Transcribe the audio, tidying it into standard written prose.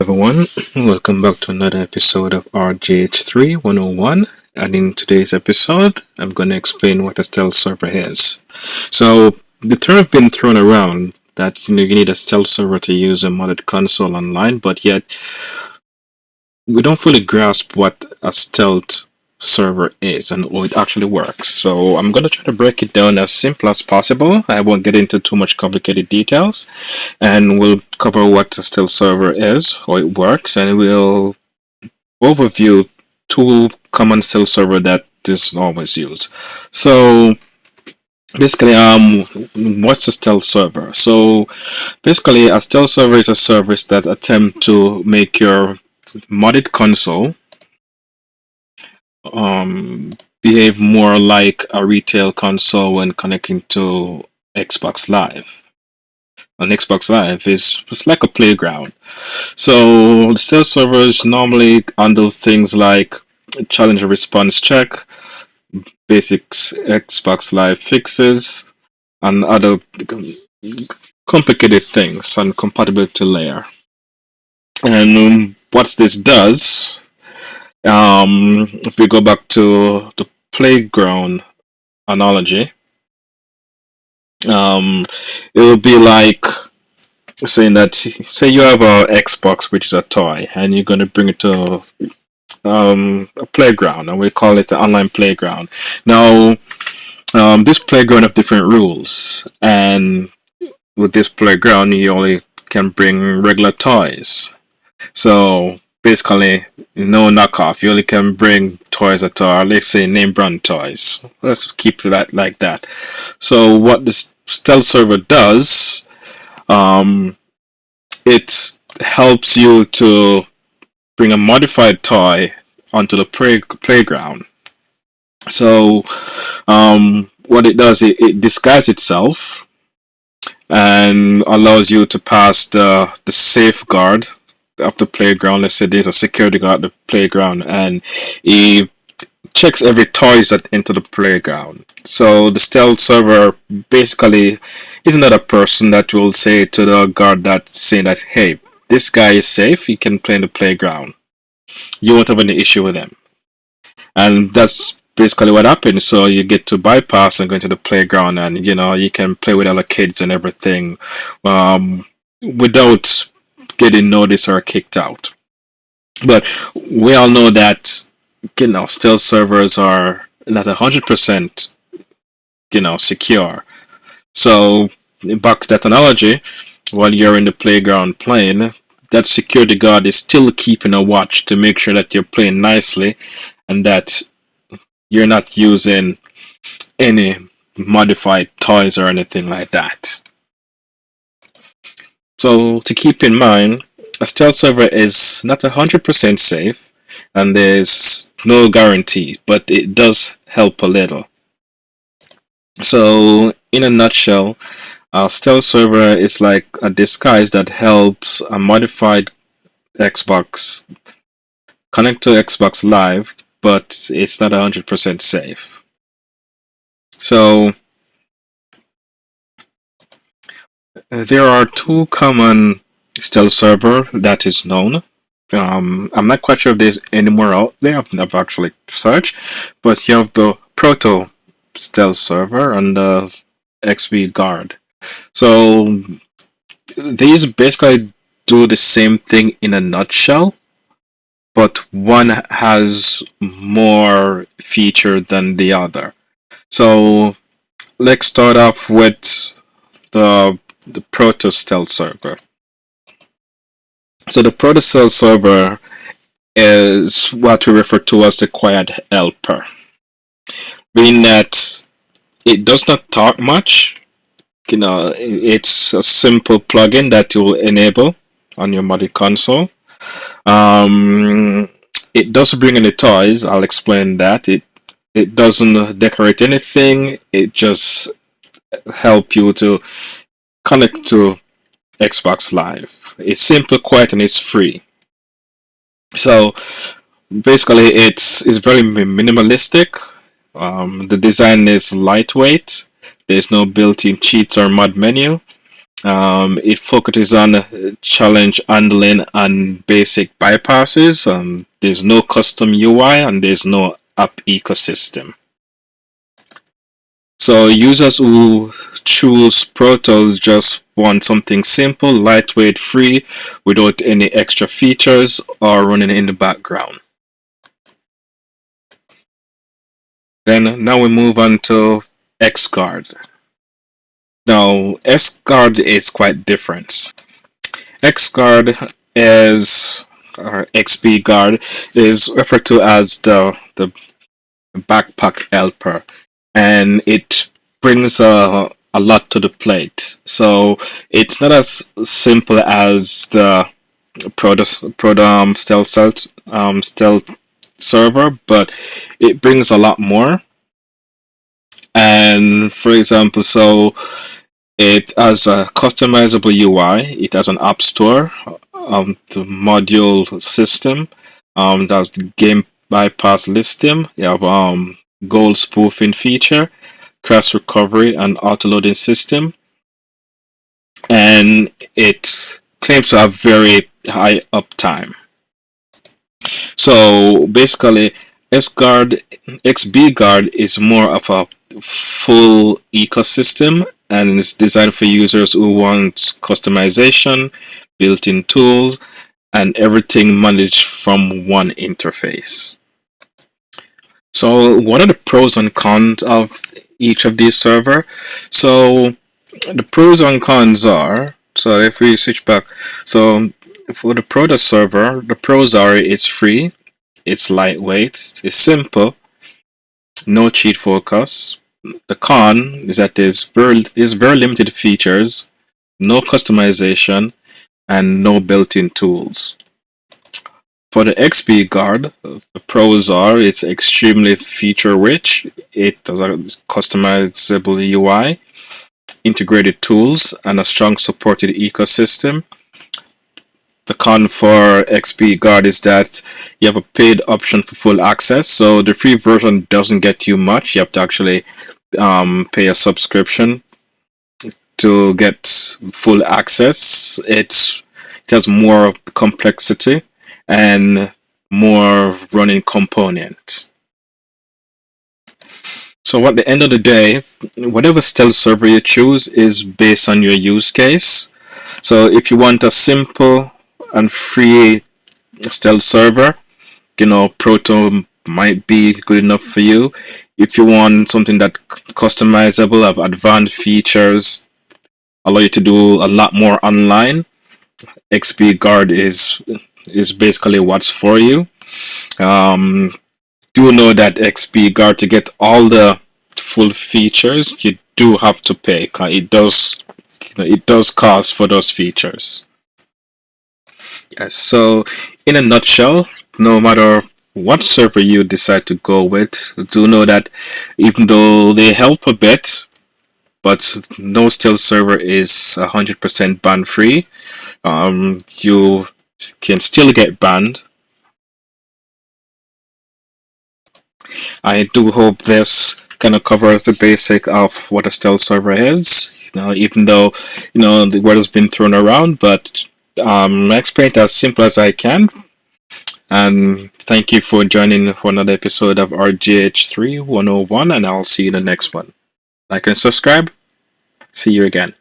everyone. Welcome back to another episode of RGH3 101. And in today's episode, I'm going to explain what a stealth server is. So, the term has been thrown around that you need a stealth server to use a modded console online, but yet we don't fully grasp what a stealth server is and how it actually works. So, I'm going to try to break it down as simple as possible. I won't get into too much complicated details, and we'll cover what a stealth server is, how it works, and we'll overview two common stealth server that is always used. So basically, what's a stealth server? So basically, a stealth server is a service that attempt to make your modded console um, behave more like a retail console when connecting to Xbox Live. On Xbox Live is it's like a playground. So the stealth servers normally handle things like challenge and response check, basic Xbox Live fixes, and other complicated things on compatibility layer. And what this does, if we go back to the playground analogy, um, it will be like saying that, say you have a Xbox, which is a toy, and you're going to bring it to a playground, and we call it the online playground. Now, this playground have different rules, and with this playground, you only can bring regular toys. So basically, no knockoff. You only can bring toys that are, let's say, name brand toys. Let's keep that like that. So what this stealth server does, it helps you to bring a modified toy onto the playground. So what it does, it disguises itself and allows you to pass the safeguard of the playground. Let's say there's a security guard at the playground, and he checks every toys that enter the playground. So the stealth server basically is another person that will say to the guard that saying that, hey, this guy is safe, he can play in the playground. You won't have any issue with him. And that's basically what happens. So you get to bypass and go into the playground, and you can play with other kids and everything, without getting noticed or kicked out. But we all know that stealth servers are not 100% secure. So back to that analogy, while you're in the playground playing, that security guard is still keeping a watch to make sure that you're playing nicely and that you're not using any modified toys or anything like that. So to keep in mind, a stealth server is not 100% safe, and there's no guarantee, but it does help a little. So in a nutshell, a stealth server is like a disguise that helps a modified Xbox connect to Xbox Live, but it's not 100% safe. So there are two common stealth server that is known. I'm not quite sure if there's any more out there. I've never actually searched, but you have the Proto Stealth server and the xbGuard. So these basically do the same thing in a nutshell, but one has more feature than the other. So let's start off with the Proto Stealth server. So the Proto Stealth server is what we refer to as the quiet helper, meaning that it does not talk much. It's a simple plugin that you will enable on your modded console. It doesn't bring any toys. I'll explain that. It doesn't decorate anything. It just help you to connect to Xbox Live. It's simple, quiet, and it's free. So basically, it's very minimalistic. The design is lightweight. There's no built-in cheats or mod menu. It focuses on challenge handling and basic bypasses. There's no custom UI and there's no app ecosystem. So users who choose Protos just want something simple, lightweight, free, without any extra features or running in the background. Then now we move on to xGuard. Now xGuard is quite different. xGuard is or xbGuard is referred to as the backpack helper, and it brings a lot to the plate. So it's not as simple as the Proto Stealth server, but it brings a lot more. And for example, so it has a customizable UI. It has an app store, the module system, that's the game bypass listing. You have goal spoofing feature, crash recovery, and auto loading system, and it claims to have very high uptime. So basically, xGuard, xbGuard is more of a full ecosystem and it's designed for users who want customization, built-in tools, and everything managed from one interface. So what are the pros and cons of each of these server? So the pros and cons are, so if we switch back, so for the Proto server, the pros are it's free, it's lightweight, it's simple, no cheat focus. The con is that there's very limited features, no customization, and no built-in tools. For the XP Guard, the pros are it's extremely feature-rich, it has a customizable UI, integrated tools, and a strong supported ecosystem. The con for XP Guard is that you have a paid option for full access, so the free version doesn't get you much. You have to actually pay a subscription to get full access. It has more complexity and more running components. So at the end of the day, whatever stealth server you choose is based on your use case. So if you want a simple and free stealth server, Proto might be good enough for you. If you want something that customizable, have advanced features, allow you to do a lot more online, xbGuard is basically what's for you. Um, do know that xbGuard, to get all the full features, you do have to pay. It does cost for those features. Yes, so in a nutshell, no matter what server you decide to go with, do know that even though they help a bit, but no stealth server is 100% ban free. You can still get banned. I do hope this kind of covers the basic of what a stealth server is. Even though the word has been thrown around, but I explain it as simple as I can. And thank you for joining for another episode of RGH3 101, and I'll see you in the next one. Like and subscribe. See you again.